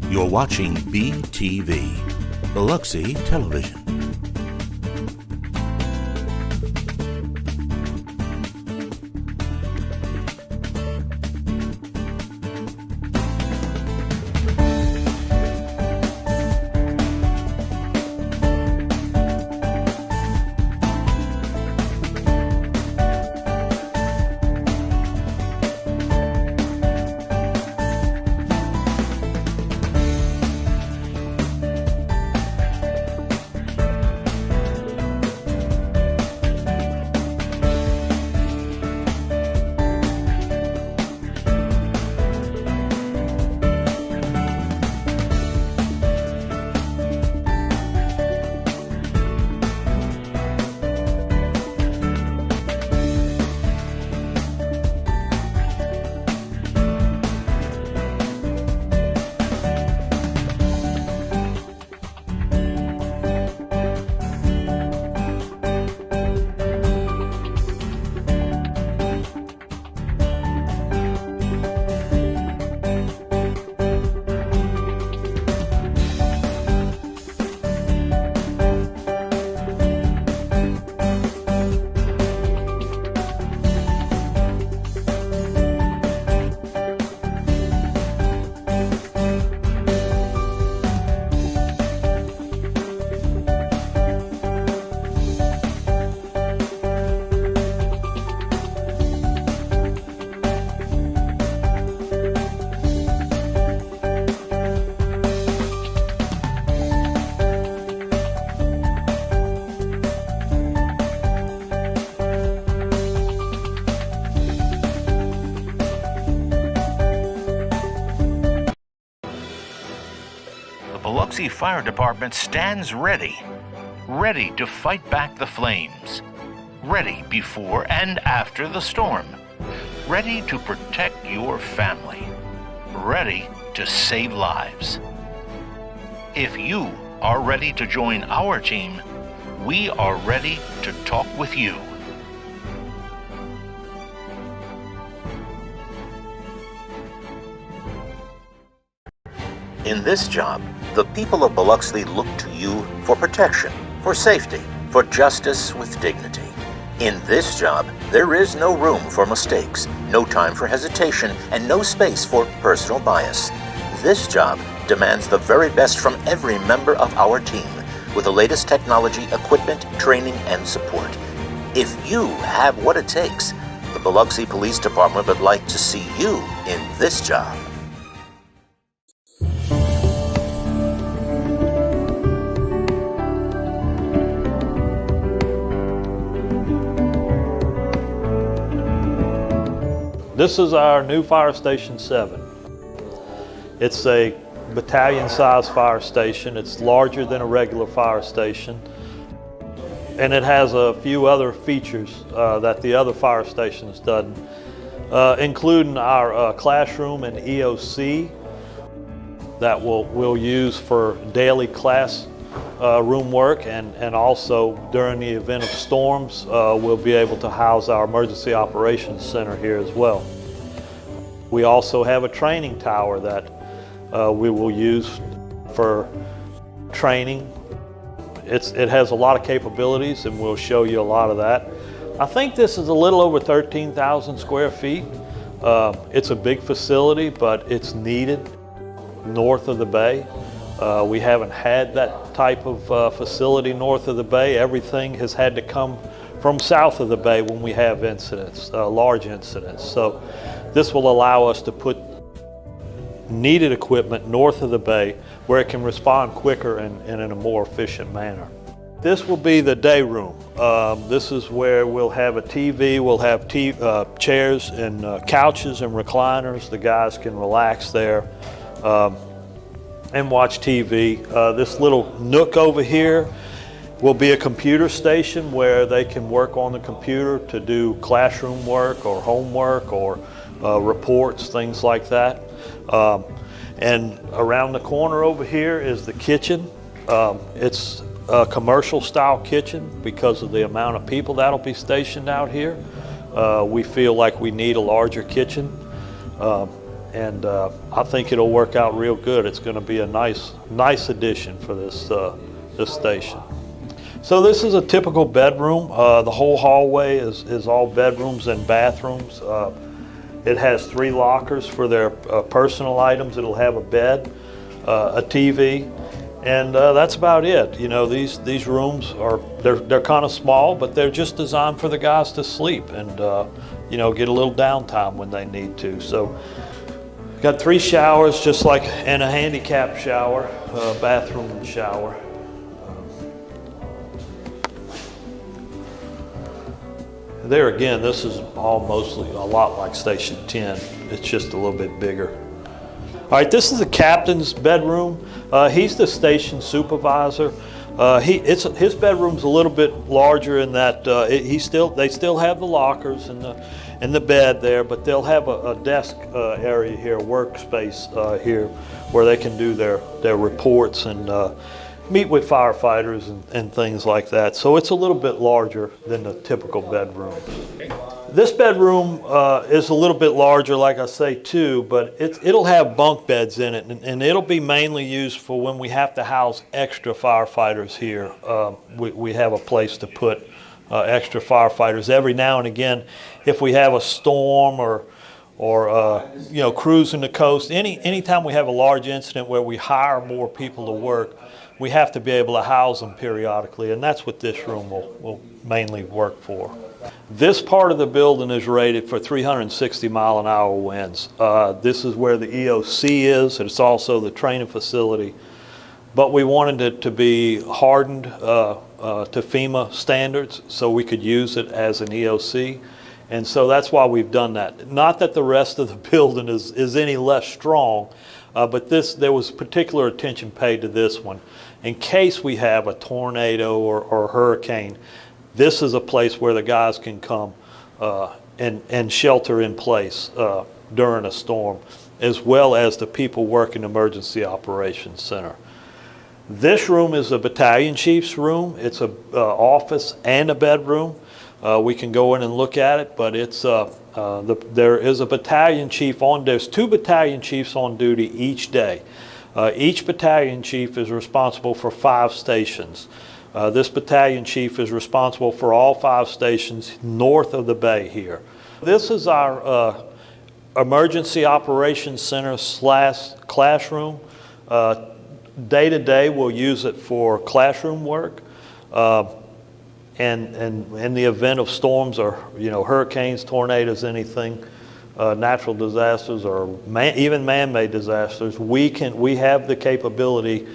You're watching BTV, Biloxi Television. The Biloxi Fire Department stands ready to fight back the flames, ready before and after the storm, ready to protect your family, ready to save lives. If you are ready to join our team, we are ready to talk with you. In this job, the people of Biloxi look to you for protection, for safety, for justice with dignity. In this job, there is no room for mistakes, no time for hesitation, and no space for personal bias. This job demands the very best from every member of our team, with the latest technology, equipment, training, and support. If you have what it takes, the Biloxi Police Department would like to see you in this job. This is our new Fire Station 7. It's a battalion-sized fire station. It's larger than a regular fire station. And it has a few other features that the other fire stations doesn't, including our classroom and EOC that we'll use for daily class room work, and also during the event of storms, we'll be able to house our emergency operations center here as well. We also have a training tower that we will use for training. It has a lot of capabilities, and we'll show you a lot of that. I think this is a little over 13,000 square feet. It's a big facility, but it's needed north of the bay. We haven't had that type of facility north of the bay. Everything has had to come from south of the bay when we have incidents, large incidents. So this will allow us to put needed equipment north of the bay where it can respond quicker and in a more efficient manner. This will be the day room. This is where we'll have a TV, we'll have chairs and couches and recliners. The guys can relax there and watch TV. This little nook over here will be a computer station where they can work on the computer to do classroom work or homework or reports, things like that. And around the corner over here is the kitchen. It's a commercial style kitchen because of the amount of people that'll be stationed out here. We feel like we need a larger kitchen. and I think it'll work out real good. It's going to be a nice addition for this station. So this is a typical bedroom. The whole hallway is all bedrooms and bathrooms. It has 3 lockers for their personal items. It'll have a bed, a TV, and that's about it. You know, these rooms they're kind of small, but they're just designed for the guys to sleep and you know, get a little downtime when they need to. So got 3 showers, just like, and a handicap shower, bathroom and shower. There again, this is all mostly a lot like Station 10. It's just a little bit bigger. All right, this is the captain's bedroom. He's the station supervisor. His bedroom's a little bit larger in that they still have the lockers and the bed there, but they'll have a desk area here, a workspace here, where they can do their reports and meet with firefighters and things like that. So it's a little bit larger than the typical bedroom. This bedroom is a little bit larger, like I say, too, but it'll have bunk beds in it, and it'll be mainly used for when we have to house extra firefighters here. We have a place to put extra firefighters. Every now and again, if we have a storm or you know, cruising the coast, anytime we have a large incident where we hire more people to work, we have to be able to house them periodically, and that's what this room will mainly work for. This part of the building is rated for 360-mile-an-hour winds. This is where the EOC is, and it's also the training facility. But we wanted it to be hardened to FEMA standards so we could use it as an EOC. And so that's why we've done that. Not that the rest of the building is any less strong, but there was particular attention paid to this one. In case we have a tornado or hurricane, this is a place where the guys can come and shelter in place during a storm, as well as the people working Emergency Operations Center. This room is a battalion chief's room. It's an office and a bedroom. We can go in and look at it, but it's there is a battalion chief on. There's 2 battalion chiefs on duty each day. Each battalion chief is responsible for 5 stations. This battalion chief is responsible for all 5 stations north of the bay here. This is our Emergency Operations Center / classroom. Day to day, we'll use it for classroom work. And in the event of storms or, you know, hurricanes, tornadoes, anything, natural disasters or even man-made disasters, we have the capability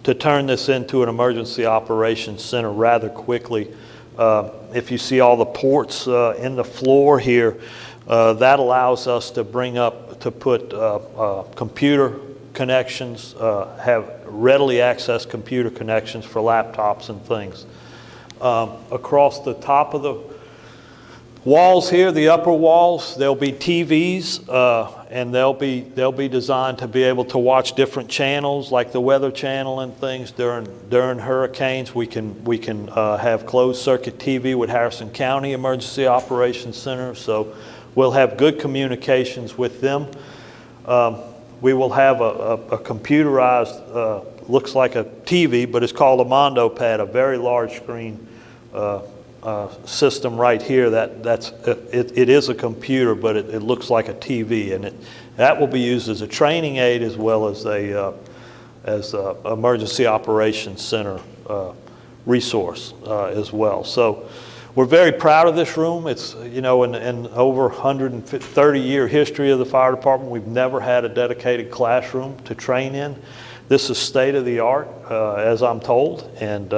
to turn this into an emergency operations center rather quickly. If you see all the ports in the floor here, that allows us to put computer connections, have readily accessed computer connections for laptops and things. Across the top of the walls here, the upper walls, there'll be TVs, and they'll be designed to be able to watch different channels, like the Weather Channel and things during hurricanes. We can have closed circuit TV with Harrison County Emergency Operations Center, so we'll have good communications with them. We will have a computerized, looks like a TV, but it's called a Mondo Pad, a very large screen system right here. It is a computer, but it looks like a TV, and that will be used as a training aid as well as a emergency operations center resource as well. So we're very proud of this room. It's, you know, in over 130-year history of the fire department, we've never had a dedicated classroom to train in. This is state-of-the-art, as I'm told, and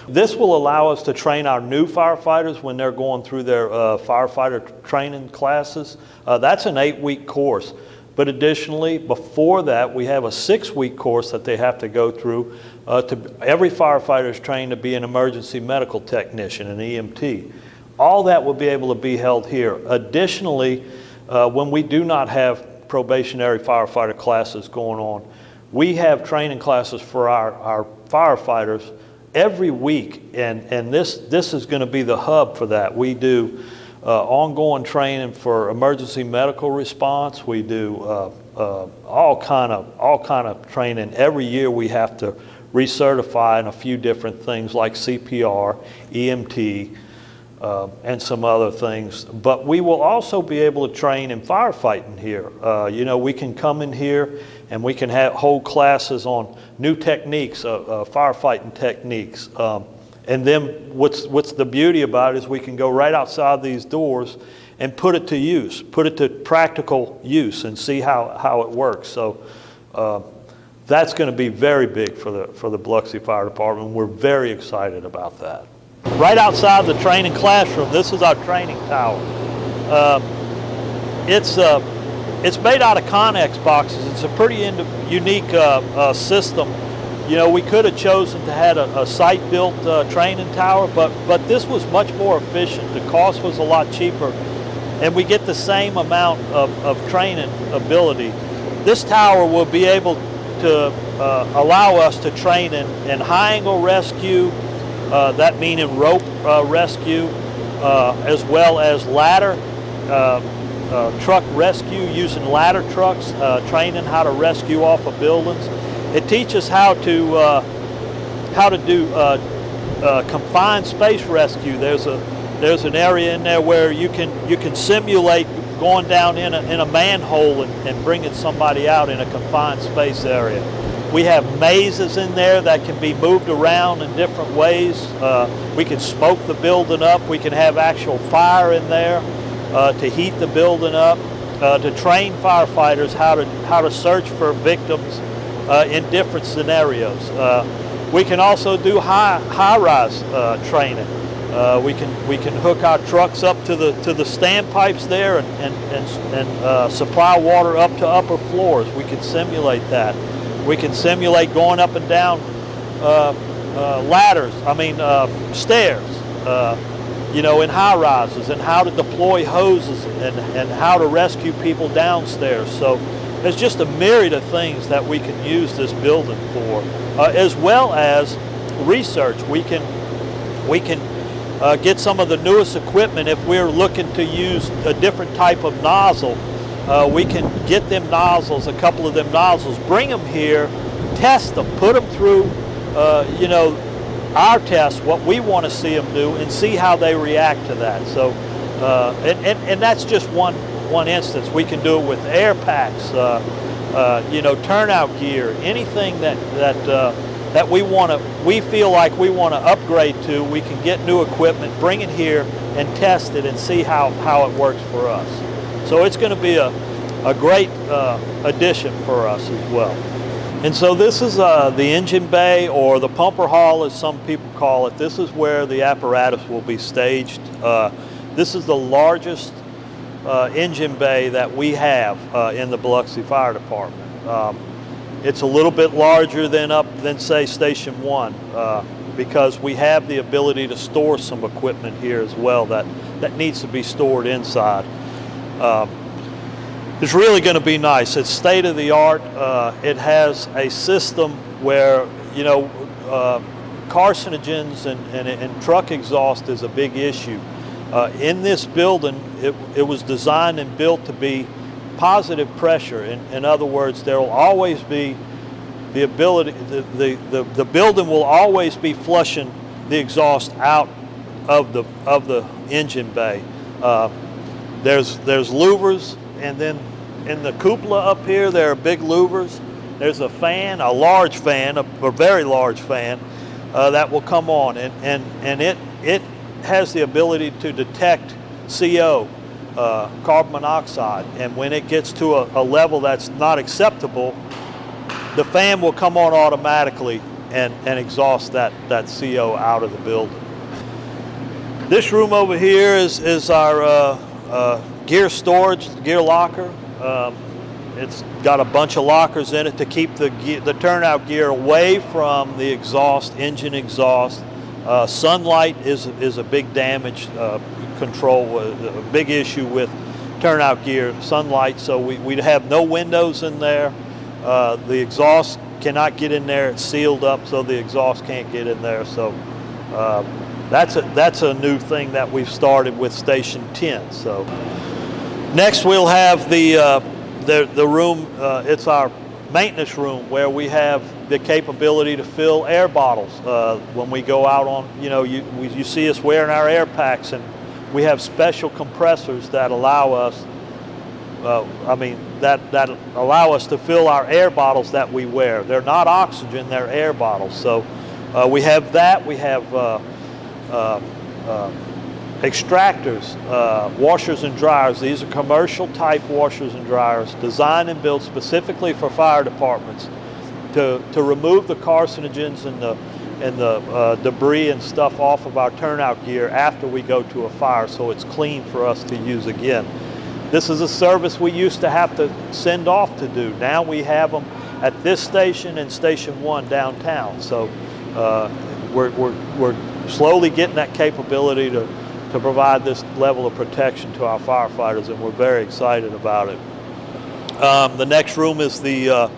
this will allow us to train our new firefighters when they're going through their firefighter training classes. That's an 8-week course, but additionally, before that, we have a 6-week course that they have to go through. Every firefighter is trained to be an emergency medical technician, an EMT. All that will be able to be held here. Additionally, when we do not have probationary firefighter classes going on, we have training classes for our firefighters every week, and this is going to be the hub for that. We do ongoing training for emergency medical response. We do all kind of training. Every year we have to recertify in a few different things like CPR, EMT, and some other things. But we will also be able to train in firefighting here. You know, we can come in here and we can hold classes on new techniques, firefighting techniques. And then what's the beauty about it is we can go right outside these doors and put it to use, put it to practical use and see how it works. So that's going to be very big for the Biloxi Fire Department. We're very excited about that. Right outside the training classroom, this is our training tower. It's made out of Connex boxes. It's a pretty unique system. You know, we could have chosen to have a site-built training tower, but this was much more efficient. The cost was a lot cheaper, and we get the same amount of training ability. This tower will be able to allow us to train in high-angle rescue, that meaning rope rescue, as well as ladder truck rescue, using ladder trucks, training how to rescue off of buildings. It teaches how to do confined space rescue. There's an area in there where you can simulate going down in a manhole and bringing somebody out in a confined space area. We have mazes in there that can be moved around in different ways. We can smoke the building up. We can have actual fire in there to heat the building up, to train firefighters how to search for victims in different scenarios. We can also do high-rise training. We can hook our trucks up to the standpipes there and supply water up to upper floors. We can simulate that. We can simulate going up and down stairs, you know, in high rises, and how to deploy hoses and how to rescue people downstairs. So there's just a myriad of things that we can use this building for, as well as research. We can get some of the newest equipment. If we're looking to use a different type of nozzle, we can get them nozzles, a couple of them nozzles, bring them here, test them, put them through, you know, our tests, what we want to see them do, and see how they react to that. So, and that's just one instance. We can do it with air packs, you know, turnout gear, anything that we feel like we want to upgrade to. We can get new equipment, bring it here, and test it and see how it works for us. So it's going to be a great addition for us as well. And so this is the engine bay, or the pumper hall as some people call it. This is where the apparatus will be staged. This is the largest engine bay that we have in the Biloxi Fire Department. It's a little bit larger than say Station 1 because we have the ability to store some equipment here as well that needs to be stored inside. It's really going to be nice. It's state of the art. It has a system where, you know, carcinogens and truck exhaust is a big issue. In this building, it was designed and built to be positive pressure. In other words, there will always be the ability, the building will always be flushing the exhaust out of the engine bay. There's louvers, and then in the cupola up here there are big louvers. There's a fan, a large fan, a very large fan that will come on, and it has the ability to detect CO, carbon monoxide, and when it gets to a level that's not acceptable, the fan will come on automatically and exhaust that CO out of the building. This room over here is our gear storage, gear locker. It's got a bunch of lockers in it to keep the turnout gear away from the exhaust, engine exhaust. Sunlight is a big damage control, a big issue with turnout gear, sunlight. So we'd have no windows in there. The exhaust cannot get in there. It's sealed up, so the exhaust can't get in there. So that's a new thing that we've started with Station 10. So next we'll have the room. It's our maintenance room where we have the capability to fill air bottles when we go out on. You see us wearing our air packs, and we have special compressors that allow us. That allow us to fill our air bottles that we wear. They're not oxygen; they're air bottles. So we have that. We have extractors, washers and dryers. These are commercial type washers and dryers designed and built specifically for fire departments to remove the carcinogens and the debris and stuff off of our turnout gear after we go to a fire, so it's clean for us to use again. This is a service we used to have to send off to do. Now we have them at this station and Station 1 downtown. So we're slowly getting that capability to provide this level of protection to our firefighters, and we're very excited about it. The next room is the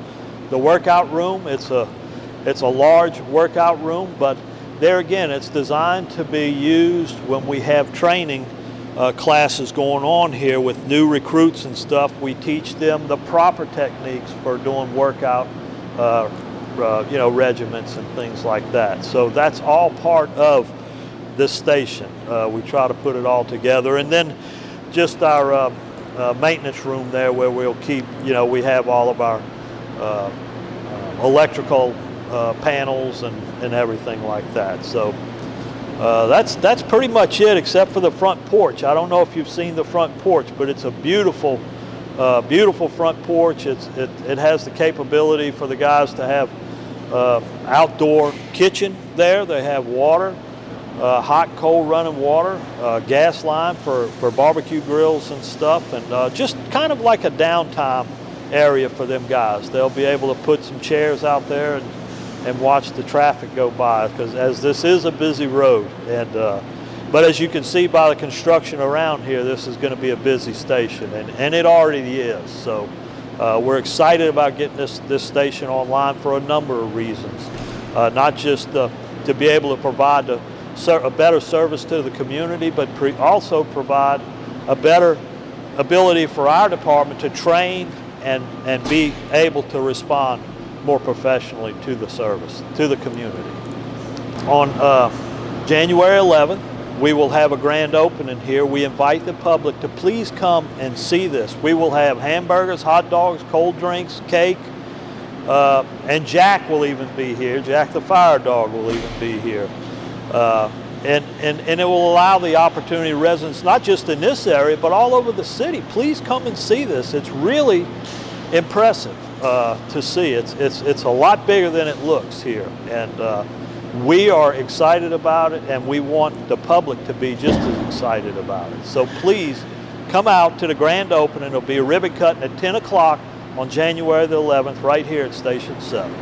workout room. It's a large workout room, but there again, it's designed to be used when we have training classes going on here with new recruits and stuff. We teach them the proper techniques for doing workout regiments and things like that. So that's all part of this station. We try to put it all together. And then just our maintenance room there where we'll keep, we have all of our electrical panels and everything like that. So that's pretty much it, except for the front porch. I don't know if you've seen the front porch, but it's a beautiful beautiful front porch. It has the capability for the guys to have outdoor kitchen there. They have water, hot, cold running water, gas line for barbecue grills and stuff, and just kind of like a downtime area for them guys. They'll be able to put some chairs out there and watch the traffic go by, because as this is a busy road, and but as you can see by the construction around here, this is going to be a busy station, and it already is. So we're excited about getting this station online for a number of reasons, not just to be able to provide a better service to the community, but also provide a better ability for our department to train and be able to respond more professionally to the service, to the community. On January 11th, we will have a grand opening here. We invite the public to please come and see this. We will have hamburgers, hot dogs, cold drinks, cake, and Jack will even be here. Jack the fire dog will even be here. And it will allow the opportunity of residents, not just in this area, but all over the city. Please come and see this. It's really impressive to see. It's a lot bigger than it looks here, and we are excited about it, and we want the public to be just as excited about it. So please come out to the grand opening. It'll be a ribbon cutting at 10 o'clock on January the 11th right here at Station 7.